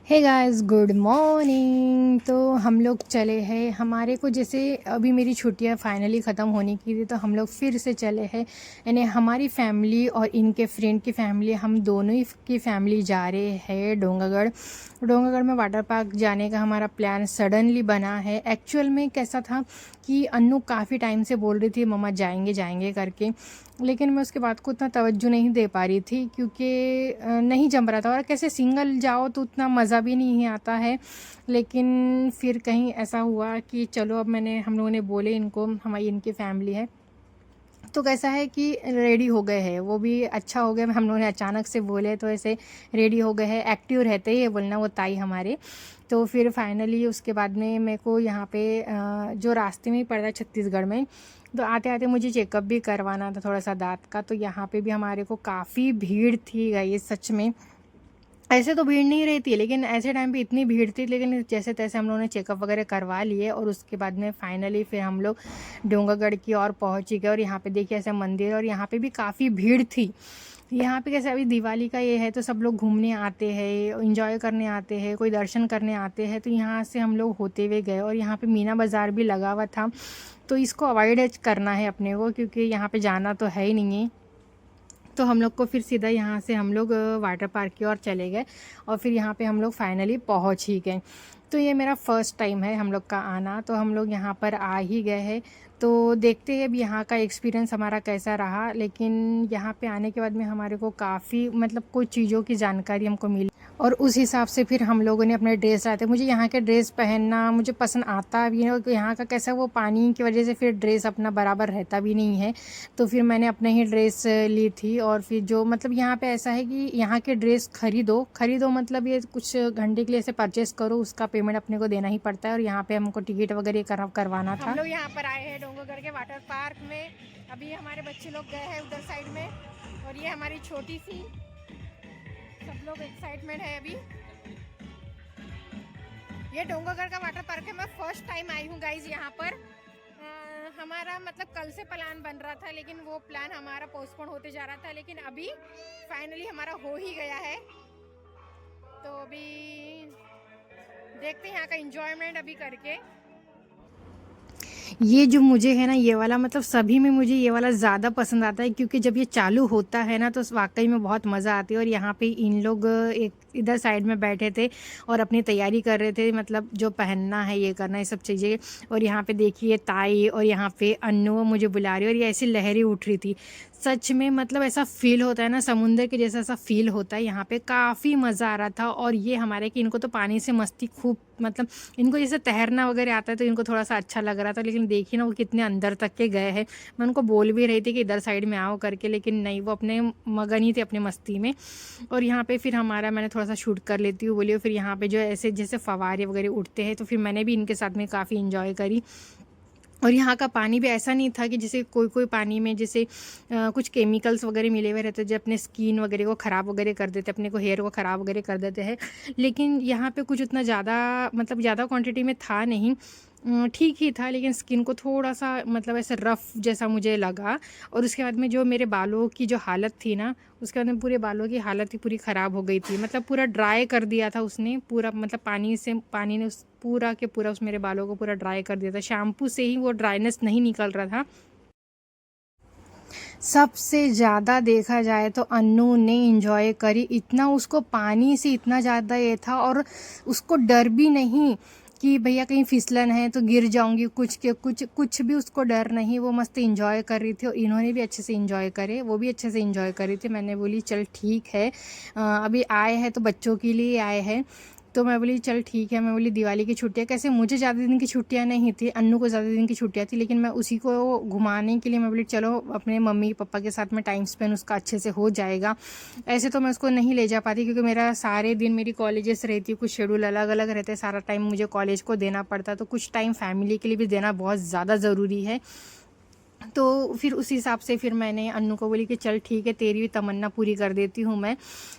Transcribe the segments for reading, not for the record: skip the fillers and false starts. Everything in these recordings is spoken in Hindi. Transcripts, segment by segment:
Hey guys, good morning. तो हम लोग चले हैं, हमारे को जैसे अभी मेरी छुट्टियां फाइनली ख़त्म होने की थी तो हम लोग फिर से चले हैं। यानी हमारी फैमिली और इनके फ्रेंड की फैमिली, हम दोनों ही की फैमिली जा रहे हैं डोंगागढ़। डोंगागढ़ में वाटर पार्क जाने का हमारा प्लान सडनली बना है। एक्चुअल में कैसा था कि अन्नू काफ़ी टाइम से बोल रही थी मम्मा जाएंगे जाएंगे करके, लेकिन मैं उसके बात को उतना तवज्जो नहीं दे पा रही थी क्योंकि नहीं जम रहा था। और कैसे सिंगल जाओ तो उतना मज़ा भी नहीं आता है। लेकिन फिर कहीं ऐसा हुआ कि चलो, अब हम लोगों ने बोले इनको, हमारी इनकी फैमिली है तो कैसा है कि रेडी हो गए हैं, वो भी अच्छा हो गया। हम लोगों ने अचानक से बोले तो ऐसे रेडी हो गए हैं। एक्टिव रहते ही ये बोलना वो ताई हमारे। तो फिर फाइनली उसके बाद में मेरे को यहाँ पे जो रास्ते में ही पड़ रहा है छत्तीसगढ़ में, तो आते आते मुझे चेकअप भी करवाना था थोड़ा सा दांत का। तो यहाँ पे भी हमारे को काफ़ी भीड़ थी गाइस, सच में। ऐसे तो भीड़ नहीं रहती है लेकिन ऐसे टाइम पे इतनी भीड़ थी। लेकिन जैसे तैसे हम लोगों ने चेकअप वगैरह करवा लिए और उसके बाद में फाइनली फिर हम लोग डोंगागढ़ की ओर पहुँच गए। और यहाँ पे देखिए ऐसा मंदिर, और यहाँ पे भी काफ़ी भीड़ थी। यहाँ पे कैसे अभी दिवाली का ये है तो सब लोग घूमने आते हैं, इंजॉय करने आते हैं, कोई दर्शन करने आते हैं। तो यहाँ से हम लोग होते हुए गए और यहाँ पे मीना बाज़ार भी लगा हुआ था। तो इसको अवॉइड करना है अपने को क्योंकि यहाँ पे जाना तो है ही नहीं है। तो हम लोग को फिर सीधा यहाँ से हम लोग वाटर पार्क की ओर चले गए और फिर यहाँ पे हम लोग फाइनली पहुँच ही गए। तो ये मेरा फ़र्स्ट टाइम है हम लोग का आना, तो हम लोग यहाँ पर आ ही गए हैं। तो देखते हैं अब यहाँ का एक्सपीरियंस हमारा कैसा रहा। लेकिन यहाँ पे आने के बाद में हमारे को काफ़ी मतलब कुछ चीज़ों की जानकारी हमको मिली और उस हिसाब से फिर हम लोगों ने अपने ड्रेस लाए थे। मुझे यहाँ के ड्रेस पहनना मुझे पसंद आता भी है। यहाँ का कैसा वो पानी की वजह से फिर ड्रेस अपना बराबर रहता भी नहीं है। तो फिर मैंने अपने ही ड्रेस ली थी। और फिर जो मतलब यहाँ पे ऐसा है कि यहाँ के ड्रेस खरीदो मतलब ये कुछ घंटे के लिए ऐसे परचेस करो, उसका पेमेंट अपने को देना ही पड़ता है। और यहाँ पे हमको टिकट वगैरह करवाना था। हम लोग यहाँ पर आए हैं डोंगागढ़ के वाटर पार्क में। अभी हमारे बच्चे लोग गए हैं उधर साइड में और ये हमारी छोटी सी, सब लोग एक्साइटमेंट है अभी। ये डोंगागढ़ का वाटर पार्क है। मैं फर्स्ट टाइम आई हूँ गाइज यहाँ पर। हमारा मतलब कल से प्लान बन रहा था लेकिन वो प्लान हमारा पोस्टपोन होते जा रहा था, लेकिन अभी फाइनली हमारा हो ही गया है। तो अभी देखते हैं यहाँ का एंजॉयमेंट अभी करके। ये जो मुझे है ना, ये वाला मतलब सभी में मुझे ये वाला ज़्यादा पसंद आता है क्योंकि जब ये चालू होता है ना तो वाकई में बहुत मज़ा आती है। और यहाँ पे इन लोग एक इधर साइड में बैठे थे और अपनी तैयारी कर रहे थे, मतलब जो पहनना है ये करना, ये सब चीज़ें। और यहाँ पे देखिए ताई और यहाँ पे अन्नू मुझे बुला रही और ये ऐसी लहरें उठ रही थी। सच में मतलब ऐसा फील होता है ना, समुंदर के जैसा ऐसा फील होता है। यहाँ पे काफ़ी मज़ा आ रहा था। और ये हमारे कि इनको तो पानी से मस्ती खूब, मतलब इनको जैसे तैरना वगैरह आता है तो इनको थोड़ा सा अच्छा लग रहा था। लेकिन देखिए ना वो कितने अंदर तक के गए हैं। मैं उनको बोल भी रही थी कि इधर साइड में आओ करके, लेकिन नहीं, वो अपने मगन ही थे अपने मस्ती में। और यहाँ पे फिर मैंने थोड़ा सा शूट कर लेती हूँ बोलिए। फिर यहाँ पे जो ऐसे जैसे फवारे वगैरह उठते हैं तो फिर मैंने भी इनके साथ में काफ़ी इंजॉय करी। और यहाँ का पानी भी ऐसा नहीं था कि जैसे कोई कोई पानी में जैसे कुछ केमिकल्स वगैरह मिले हुए रहते जो अपने स्किन वगैरह को ख़राब वगैरह कर देते, अपने को हेयर को ख़राब वगैरह कर देते हैं। लेकिन यहाँ पे कुछ उतना ज़्यादा मतलब ज़्यादा क्वांटिटी में था नहीं, ठीक ही था। लेकिन स्किन को थोड़ा सा मतलब ऐसे रफ़ जैसा मुझे लगा। और उसके बाद में जो मेरे बालों की जो हालत थी ना, उसके बाद में पूरे बालों की हालत ही पूरी ख़राब हो गई थी। मतलब पूरा ड्राई कर दिया था उसने पूरा, मतलब पानी ने उस पूरा के पूरा उस मेरे बालों को पूरा ड्राई कर दिया था। शैम्पू से ही वो ड्राइनेस नहीं निकल रहा था। सबसे ज़्यादा देखा जाए तो अन्नू ने इंजॉय करी। इतना उसको पानी से इतना ज़्यादा ये था और उसको डर भी नहीं कि भैया कहीं फिसलन है तो गिर जाऊंगी, कुछ भी उसको डर नहीं। वो मस्त इंजॉय कर रही थी और इन्होंने भी अच्छे से इंजॉय करे, वो भी अच्छे से इंजॉय कर रही थी। मैंने बोली चल ठीक है, अभी आए हैं तो बच्चों के लिए आए हैं। तो मैं बोली चल ठीक है। मैं बोली दिवाली की छुट्टियाँ कैसे, मुझे ज़्यादा दिन की छुट्टियाँ नहीं थी, अन्नू को ज़्यादा दिन की छुट्टियाँ थी, लेकिन मैं उसी को घुमाने के लिए मैं बोली चलो अपने मम्मी पापा के साथ में टाइम स्पेंड उसका अच्छे से हो जाएगा। ऐसे तो मैं उसको नहीं ले जा पाती क्योंकि मेरा सारे दिन मेरी कॉलेजेस रहती है, कुछ शेड्यूल अलग अलग रहते हैं, सारा टाइम मुझे कॉलेज को देना पड़ता है। तो कुछ टाइम फैमिली के लिए भी देना बहुत ज़्यादा ज़रूरी है। तो फिर उस हिसाब से फिर मैंने अन्नू को बोली कि चल ठीक है, तेरी भी तमन्ना पूरी कर देती हूँ मैं।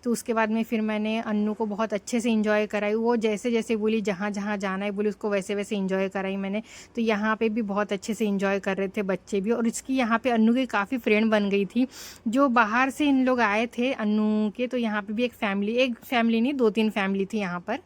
तो उसके बाद में फिर मैंने अन्नू को बहुत अच्छे से इंजॉय कराई। वो जैसे जैसे बोली जहाँ जहाँ जाना है बोली उसको वैसे वैसे इंजॉय कराई मैंने। तो यहाँ पे भी बहुत अच्छे से इंजॉय कर रहे थे बच्चे भी। और इसकी यहाँ पे अन्नू की काफ़ी फ्रेंड बन गई थी जो बाहर से इन लोग आए थे अन्नू के। तो यहाँ पर भी एक फैमिली नहीं, 2-3 फैमिली थी यहाँ पर।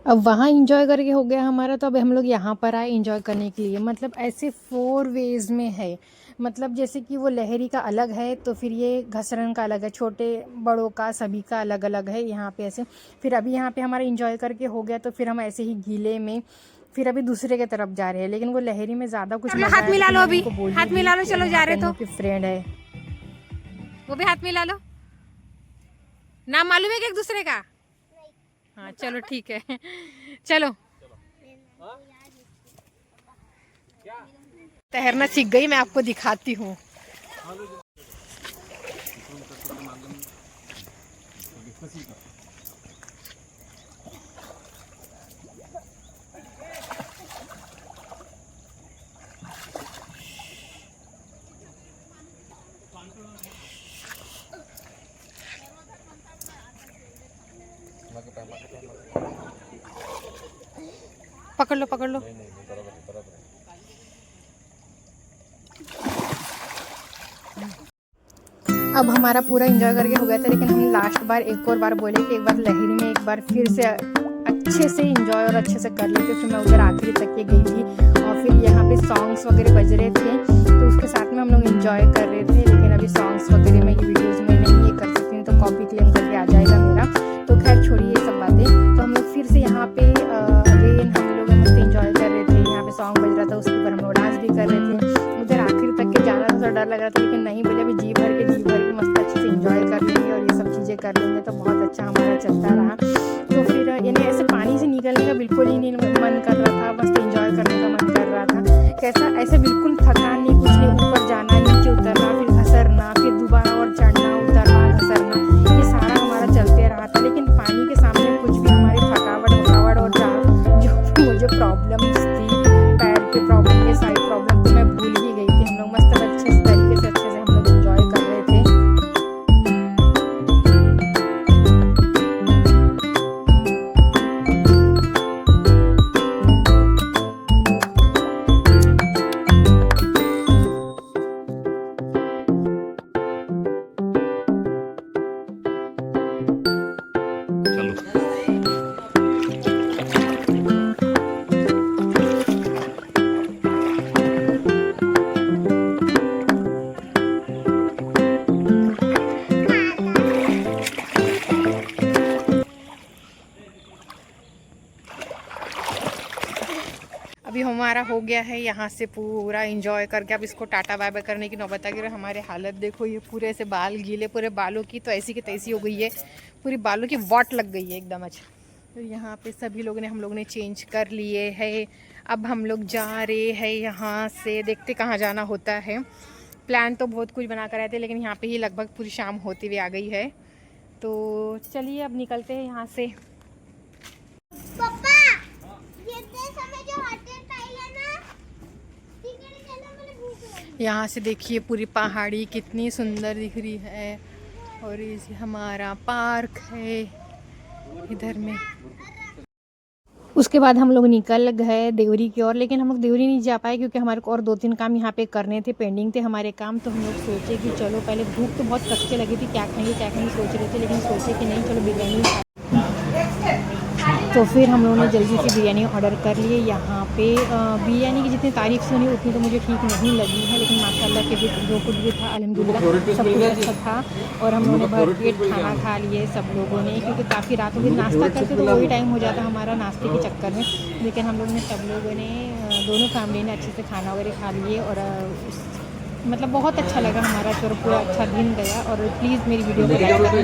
अब वहाँ इंजॉय करके हो गया हमारा, तो अब हम लोग यहाँ पर आए इंजॉय करने के लिए। मतलब ऐसे 4 वेज़ में है। मतलब जैसे कि वो लहरी का अलग है, तो फिर ये घसरन का अलग है, छोटे बड़ों का सभी का अलग अलग है यहाँ पे ऐसे। फिर अभी यहाँ पे हमारा इंजॉय करके हो गया, तो फिर हम ऐसे ही गीले में फिर अभी दूसरे के तरफ जा रहे हैं। लेकिन वो लहरी में ज़्यादा कुछ हाथ मिला लो, अभी हाथ मिला लो, चलो जा रहे तो फ्रेंड है, वो भी हाथ मिला लो। नाम मालूम है कि एक दूसरे का? हाँ चलो ठीक है चलो। तैरना सीख गई, मैं आपको दिखाती हूँ। पकड़ लो पकड़ लो। अब हमारा पूरा एंजॉय करके हो गया था, लेकिन हम लास्ट बार एक और बार बोले कि एक बार लहरी में एक बार फिर से अच्छे से एंजॉय और अच्छे से कर लेते। फिर मैं उधर आखिरी तक के गई थी, और फिर यहाँ पे सॉन्ग्स वगैरह बज रहे थे, तो उसके साथ में हम लोग एंजॉय कर रहे थे। लेकिन अभी सॉन्ग्स वगैरह मैं ये वीडियोज़ में नहीं ये कर सकती हूँ, तो कॉपी क्लेम करके आ जाएगा मेरा। तो खैर छोड़िए ये सब बातें। तो हम लोग फिर से यहाँ पे अगेन हम लोग मस्त एंजॉय कर रहे थे। यहाँ पे सॉन्ग बज रहा था, उसके ऊपर हम लोग डांस भी कर रहे थे। उधर आखिर तक के जाना थोड़ा डर लग रहा था, लेकिन नहीं, बोले अभी जी भर के मस्त अच्छे से एंजॉय कर लेंगे और ये सब चीज़ें कर लेंगे, तो बहुत अच्छा हमारा चलता रहा। तो फिर इन्हें ऐसे पानी से निकलने का बिल्कुल ही नहीं मन कर रहा था, मस्त एंजॉय करने का मन कर रहा था। कैसा ऐसे बिल्कुल थकान नहीं, कुछ नहीं, ऊपर जाना नीचे उतरना, फिर घसरना, फिर दोबारा और चढ़ना उतरना घसरना, ये सारा हमारा चलते रहा था। लेकिन पानी के सामने कुछ भी हमारी थकावट और जो मुझे प्रॉब्लम्स थी, पैर के प्रॉब्लम, ये सारी प्रॉब्लम तो मैं भूल ही गई थी। हम लोग मस्त अच्छे तरीके से अच्छे से हम लोग एंजॉय कर रहे थे। अभी हमारा हो गया है यहाँ से पूरा एंजॉय करके। अब इसको टाटा बाय बाय करने की नौबत आ गई। हमारे हालत देखो, ये पूरे से बाल गीले, पूरे बालों की तो ऐसी की तैसी हो गई है, पूरी बालों की वाट लग गई है एकदम। अच्छा, तो यहाँ पे सभी लोगों ने हम लोग ने चेंज कर लिए है। अब हम लोग जा रहे हैं यहाँ से, देखते कहाँ जाना होता है। प्लान तो बहुत कुछ बना कर आए थे, लेकिन यहाँ पे ही लगभग पूरी शाम होती हुई आ गई है। तो चलिए अब निकलते हैं यहाँ से। यहाँ से देखिए पूरी पहाड़ी कितनी सुंदर दिख रही है, और ये हमारा पार्क है इधर में। उसके बाद हम लोग निकल गए देवरी की ओर, लेकिन हम लोग देवरी नहीं जा पाए क्योंकि हमारे को और 2-3 काम यहाँ पे करने थे, पेंडिंग थे हमारे काम। तो हम लोग सोचे कि चलो पहले, भूख तो बहुत कस के लगी थी, क्या खाएंगे सोच रहे थे, लेकिन सोचे कि नहीं चलो बिरयानी। तो फिर हम लोगों ने जल्दी से बिरयानी ऑर्डर कर लिए। यहाँ पे बिरयानी की जितनी तारीफ़ सुनी उतनी तो मुझे ठीक नहीं लगी है, लेकिन माशाल्लाह के जो कुछ भी था अल्हम्दुलिल्लाह सब कुछ अच्छा था। और हम लोगों ने भर पेट खाना खा लिए सब लोगों ने, क्योंकि काफ़ी रात हो गई। नाश्ता करते तो वही टाइम हो जाता हमारा नाश्ते के चक्कर में, लेकिन हम लोगों ने सब लोगों ने दोनों फैमिली ने अच्छे से खाना वगैरह खा लिए। और मतलब बहुत अच्छा लगा हमारा, पूरा अच्छा दिन गया। और प्लीज़ मेरी वीडियो को लाइक करना।